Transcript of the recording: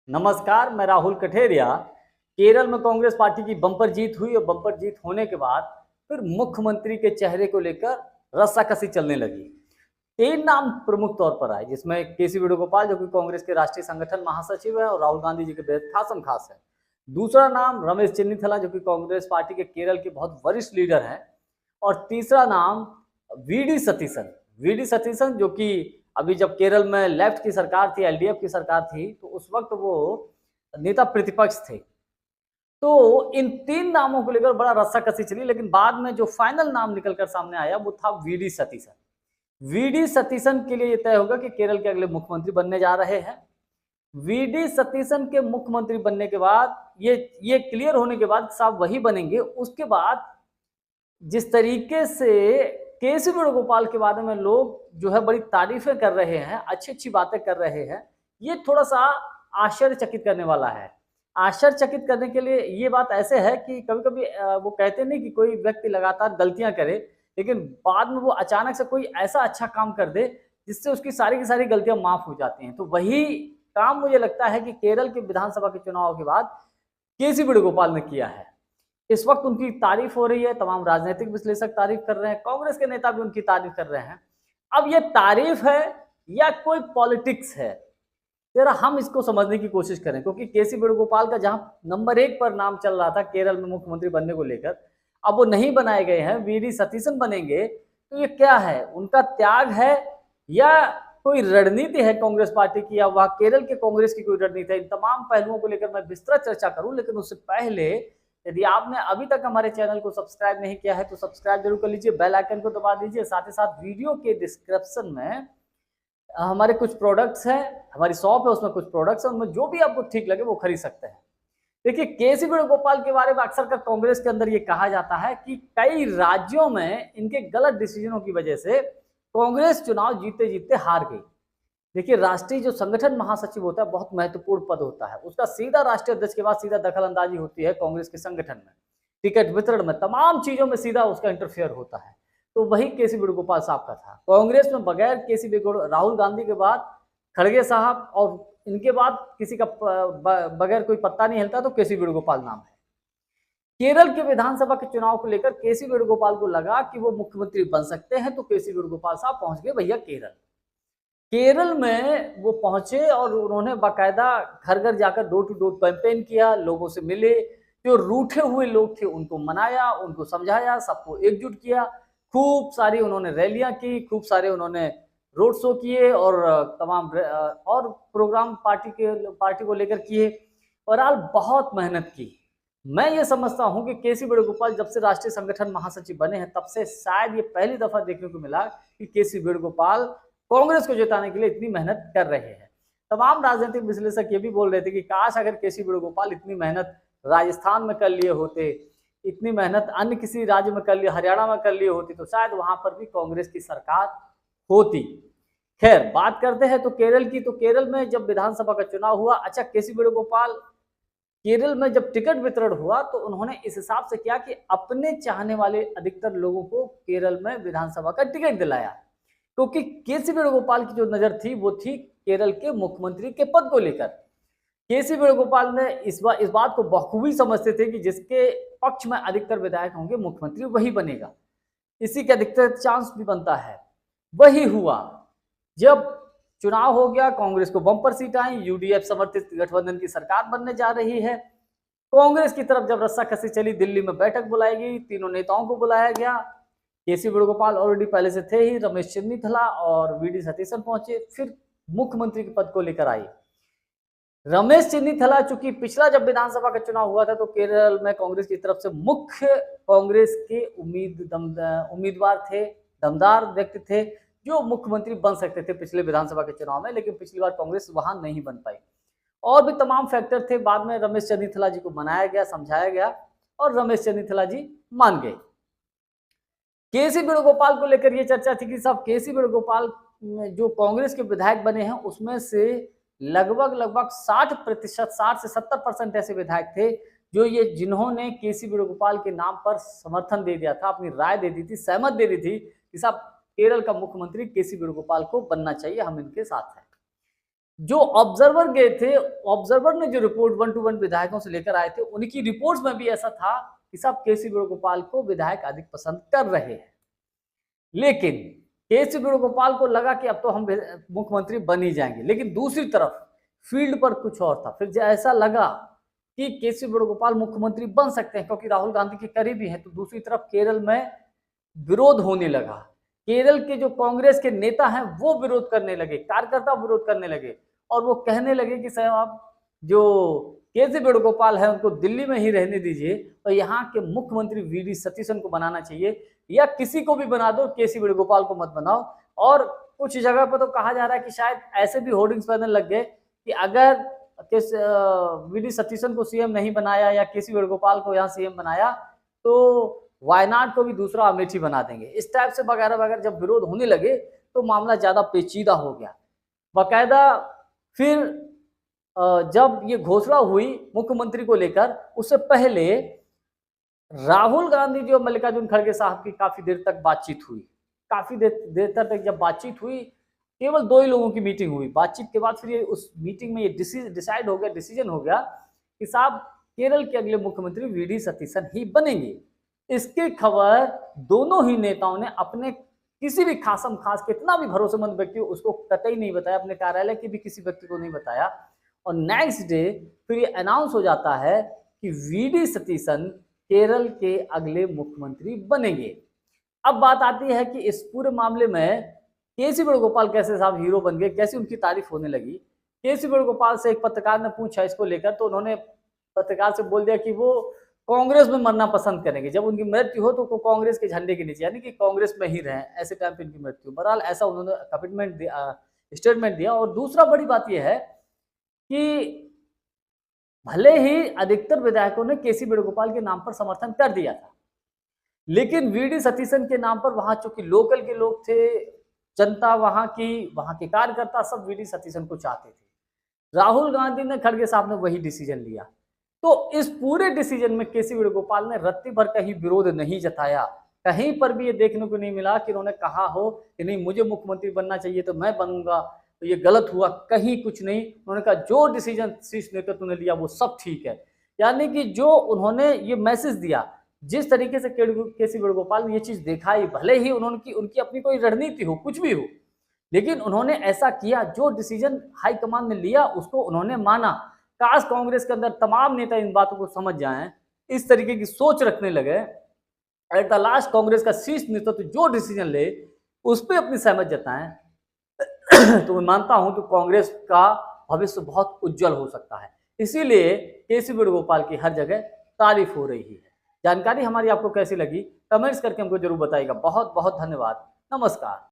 नमस्कार, मैं राहुल कठेरिया। केरल में कांग्रेस पार्टी की बम्पर जीत हुई और बम्पर जीत होने के बाद फिर मुख्यमंत्री के चेहरे को लेकर रस्साकसी चलने लगी। 3 नाम प्रमुख तौर पर आए, जिसमें केसी वेणुगोपाल जो कि कांग्रेस के राष्ट्रीय संगठन महासचिव है और राहुल गांधी जी के बेहद खासम खास है। दूसरा नाम रमेश चेन्नीथला जो कि कांग्रेस पार्टी के केरल के बहुत वरिष्ठ लीडर हैं। और तीसरा नाम वीडी सतीसन। वीडी सतीसन जो कि अभी जब केरल में लेफ्ट की सरकार थी, एलडीएफ की सरकार थी, तो उस वक्त वो नेता प्रतिपक्ष थे। तो इन 3 नामों को लेकर बड़ा रस्साकसी चली, लेकिन बाद में जो फाइनल नाम निकलकर सामने आया वो था वीडी सतीसन। वीडी सतीसन के लिए ये तय होगा कि केरल के अगले मुख्यमंत्री बनने जा रहे हैं। वीडी सतीसन के मुख्यमंत्री बनने के बाद ये क्लियर होने के बाद साहब वही बनेंगे। उसके बाद जिस तरीके से केसी वेणुगोपाल के बारे में लोग जो है बड़ी तारीफें कर रहे हैं, अच्छी-अच्छी बातें कर रहे हैं, ये थोड़ा-सा आश्चर्यचकित करने वाला है। आश्चर्यचकित करने के लिए ये बात ऐसे है कि कभी-कभी वो कहते नहीं कि कोई व्यक्ति लगातार गलतियाँ करे, लेकिन बाद में वो अचानक से कोई ऐसा अच्छा काम कर दे, जिससे उसकी सारी की सारी गलतियाँ माफ़ हो जाती हैं। तो वही काम मुझे लगता है कि केरल के विधानसभा के चुनाव के बाद केसी वेणुगोपाल ने किया है। इस वक्त उनकी तारीफ हो रही है, तमाम राजनीतिक विश्लेषक तारीफ कर रहे हैं, कांग्रेस के नेता भी उनकी तारीफ कर रहे हैं। अब ये तारीफ है या कोई पॉलिटिक्स है, जरा हम इसको समझने की कोशिश करें, क्योंकि केसी वेणुगोपाल का जहां नंबर 1 पर नाम चल रहा था केरल में मुख्यमंत्री बनने को लेकर, अब वो नहीं बनाए गए हैं, वीडी सतीसन बनेंगे। तो ये क्या है, उनका त्याग है या कोई रणनीति है कांग्रेस पार्टी की, या वह केरल के कांग्रेस की कोई रणनीति है? इन तमाम पहलुओं को लेकर मैं विस्तृत चर्चा करूं, लेकिन उससे पहले यदि आपने अभी तक हमारे चैनल को सब्सक्राइब नहीं किया है तो सब्सक्राइब जरूर कर लीजिए, बेल आइकन को दबा दीजिए। साथ ही साथ वीडियो के डिस्क्रिप्शन में हमारे कुछ प्रोडक्ट्स हैं, हमारी शॉप है, उसमें कुछ प्रोडक्ट्स हैं, उनमें जो भी आपको ठीक लगे वो खरीद सकते हैं। देखिए, केसी वेणुगोपाल के बारे में अक्सर कर कांग्रेस के अंदर ये कहा जाता है कि कई राज्यों में इनके गलत डिसीजनों की वजह से कांग्रेस चुनाव जीते जीते हार गई। देखिए, राष्ट्रीय जो संगठन महासचिव होता है बहुत महत्वपूर्ण पद होता है, उसका सीधा राष्ट्रीय अध्यक्ष के बाद सीधा दखल अंदाजी होती है कांग्रेस के संगठन में, टिकट वितरण में, तमाम चीजों में सीधा उसका इंटरफेयर होता है। तो वही केसी वेणुगोपाल साहब का था। कांग्रेस में बगैर केसी वेणुगोपाल, राहुल गांधी के बाद खड़गे साहब और इनके बाद किसी का बगैर कोई पत्ता नहीं हिलता, तो केसी वेणुगोपाल नाम है। केरल के विधानसभा के चुनाव को लेकर केसी वेणुगोपाल को लगा कि वो मुख्यमंत्री बन सकते हैं, तो केसी वेणुगोपाल साहब पहुंच गए भैया केरल। केरल में वो पहुंचे और उन्होंने बाकायदा घर घर जाकर डोर टू डोर कैंपेन किया, लोगों से मिले, जो रूठे हुए लोग थे उनको मनाया, उनको समझाया, सबको एकजुट किया। खूब सारी उन्होंने रैलियां की, खूब सारे उन्होंने रोड शो किए और तमाम और प्रोग्राम पार्टी को लेकर किए। और बहुत मेहनत की। मैं ये समझता हूं कि केसी वेणुगोपाल जब से राष्ट्रीय संगठन महासचिव बने हैं, तब से शायद ये पहली दफा देखने को मिला कि केसी वेणुगोपाल कांग्रेस को जिताने के लिए इतनी मेहनत कर रहे हैं। तमाम राजनीतिक विश्लेषक ये भी बोल रहे थे कि काश अगर केसी वेणुगोपाल इतनी मेहनत राजस्थान में कर लिए होते, इतनी मेहनत अन्य किसी राज्य में कर लिए, हरियाणा में कर लिए होती, तो शायद वहां पर भी कांग्रेस की सरकार होती। खैर, बात करते हैं तो केरल की। तो केरल में जब विधानसभा का चुनाव हुआ, अच्छा, केसी वेणुगोपाल केरल में जब टिकट वितरण हुआ तो उन्होंने इस हिसाब से किया कि अपने चाहने वाले अधिकतर लोगों को केरल में विधानसभा का टिकट दिलाया, क्योंकि केसी वेणुगोपाल की जो नजर थी वो थी केरल के मुख्यमंत्री के पद को लेकर। केसी वेणुगोपाल ने इस बात को बखूबी समझते थे कि जिसके पक्ष में अधिकतर विधायक होंगे मुख्यमंत्री वही बनेगा, इसी के अधिकतर चांस भी बनता है। वही हुआ। जब चुनाव हो गया, कांग्रेस को बम्पर सीट आई, यूडीएफ समर्थित गठबंधन की सरकार बनने जा रही है। कांग्रेस की तरफ जब रस्साकसी चली, दिल्ली में बैठक बुलाई गई, तीनों नेताओं को बुलाया गया। केसी वेणुगोपाल ऑलरेडी पहले से थे ही, रमेश चेन्नीथला और वीडी सतीसन पहुंचे, फिर मुख्यमंत्री के पद को लेकर आई रमेश चेन्नीथला। चूंकि पिछला जब विधानसभा का चुनाव हुआ था तो केरल में कांग्रेस की तरफ से मुख्य कांग्रेस के उम्मीदवार थे, दमदार व्यक्ति थे जो मुख्यमंत्री बन सकते थे पिछले विधानसभा के चुनाव में, लेकिन पिछली बार कांग्रेस वहां नहीं बन पाई। और भी तमाम फैक्टर थे। बाद में रमेश चेन्नीथला जी को मनाया गया, समझाया गया और रमेश चेन्नीथला जी मान गए। केसी वेणुगोपाल को लेकर यह चर्चा थी कि साहब केसी वेणुगोपाल जो कांग्रेस के विधायक बने हैं उसमें से लगभग 60% 60 से 70% ऐसे विधायक थे जिन्होंने केसी वेणुगोपाल के नाम पर समर्थन दे दिया था, अपनी राय दे दी थी, सहमत दे दी थी कि साहब केरल का मुख्यमंत्री केसी वेणुगोपाल को बनना चाहिए, हम इनके साथ हैं। जो ऑब्जर्वर गए थे, ऑब्जर्वर ने जो रिपोर्ट 1-1 विधायकों से लेकर आए थे, उनकी रिपोर्ट्स में भी ऐसा था कि साहब केसी वेणुगोपाल को विधायक अधिक पसंद कर रहे हैं। लेकिन केसी वेणुगोपाल को लगा कि अब तो हम मुख्यमंत्री बन ही जाएंगे, लेकिन दूसरी तरफ फील्ड पर कुछ और था। फिर ऐसा लगा कि केसी वेणुगोपाल मुख्यमंत्री बन सकते हैं क्योंकि राहुल गांधी के करीबी हैं, तो दूसरी तरफ केरल में विरोध होने लगा। केरल के जो कांग्रेस के नेता हैं वो विरोध करने लगे, कार्यकर्ता विरोध करने लगे और वो कहने लगे कि साहब जो केसी वेणुगोपाल है उनको दिल्ली में ही रहने दीजिए और यहाँ के मुख्यमंत्री वी.डी. सतीशन को बनाना चाहिए, या किसी को भी बना दो, केसी वेणुगोपाल को मत बनाओ। और कुछ जगह पर तो कहा जा रहा है कि शायद ऐसे भी होर्डिंग्स बनने लग गए कि अगर वी.डी. सतीशन को सीएम नहीं बनाया या केसी वेणुगोपाल को यहाँ सीएम बनाया तो वायनाड को भी दूसरा अमेठी बना देंगे। इस टाइप से वगैरह वगैरह जब विरोध होने लगे तो मामला ज्यादा पेचीदा हो गया। बाकायदा फिर जब ये घोषणा हुई मुख्यमंत्री को लेकर, उससे पहले राहुल गांधी जो मल्लिकार्जुन खड़गे साहब की काफी देर तक बातचीत हुई। काफी देर तक जब बातचीत हुई, केवल 2 ही लोगों की मीटिंग हुई। बातचीत के बाद फिर ये उस मीटिंग में ये डिसीजन हो गया कि साहब केरल के अगले मुख्यमंत्री वी.डी. सतीशन ही बनेंगे। इसकी खबर दोनों ही नेताओं ने अपने किसी भी खासम खास कितना भी भरोसेमंद व्यक्ति हो उसको कतई नहीं बताया, अपने कार्यालय के भी किसी व्यक्ति को नहीं बताया। और नेक्स्ट डे फिर ये अनाउंस हो जाता है कि वी.डी. सतीशन केरल के अगले मुख्यमंत्री बनेंगे। अब बात आती है कि इस पूरे मामले में केसी वेणुगोपाल कैसे साहब हीरो बन गए, कैसी उनकी तारीफ होने लगी। केसी वेणुगोपाल से एक पत्रकार ने पूछा इसको लेकर, तो उन्होंने पत्रकार से बोल दिया कि वो कांग्रेस में मरना पसंद करेंगे, जब उनकी मृत्यु हो तो वो कांग्रेस के झंडे के नीचे, यानी कि कांग्रेस में ही रहें, ऐसे टाइम पे इनकी मृत्यु। बहरहाल ऐसा उन्होंने कमिटमेंट दिया, स्टेटमेंट दिया। और दूसरा बड़ी बात यह है कि भले ही अधिकतर विधायकों ने केसी वेणुगोपाल के नाम पर समर्थन कर दिया था, लेकिन वी.डी. सतीशन के नाम पर वहां चूंकि लोकल के लोग थे, जनता वहां के कार्यकर्ता सब वी.डी. सतीशन को चाहते थे। राहुल गांधी ने, खड़गे साहब ने वही डिसीजन लिया। तो इस पूरे डिसीजन में केसी वेणुगोपाल ने रत्ती भर का ही विरोध नहीं जताया। कहीं पर भी ये देखने को नहीं मिला कि उन्होंने कहा हो कि नहीं मुझे मुख्यमंत्री बनना चाहिए तो मैं बनूंगा, तो ये गलत हुआ, कहीं कुछ नहीं। उन्होंने कहा जो डिसीजन शीर्ष नेतृत्व ने लिया वो सब ठीक है। यानी कि जो उन्होंने ये मैसेज दिया, जिस तरीके से केसी वेणुगोपाल ने ये चीज दिखाई, भले ही उनकी अपनी कोई रणनीति हो, कुछ भी हो, लेकिन उन्होंने ऐसा किया, जो डिसीजन हाईकमान ने लिया उसको उन्होंने माना। काश कांग्रेस के अंदर तमाम नेता इन बातों को समझ जाएं, इस तरीके की सोच रखने लगे, एट द लास्ट कांग्रेस का शीर्ष नेतृत्व जो डिसीजन ले उस पर अपनी सहमत जताएं, तो मैं मानता हूं कि कांग्रेस का भविष्य बहुत उज्जवल हो सकता है। इसीलिए केसी वेणुगोपाल की हर जगह तारीफ हो रही है। जानकारी हमारी आपको कैसी लगी कमेंट्स करके हमको जरूर बताइएगा। बहुत बहुत धन्यवाद। नमस्कार।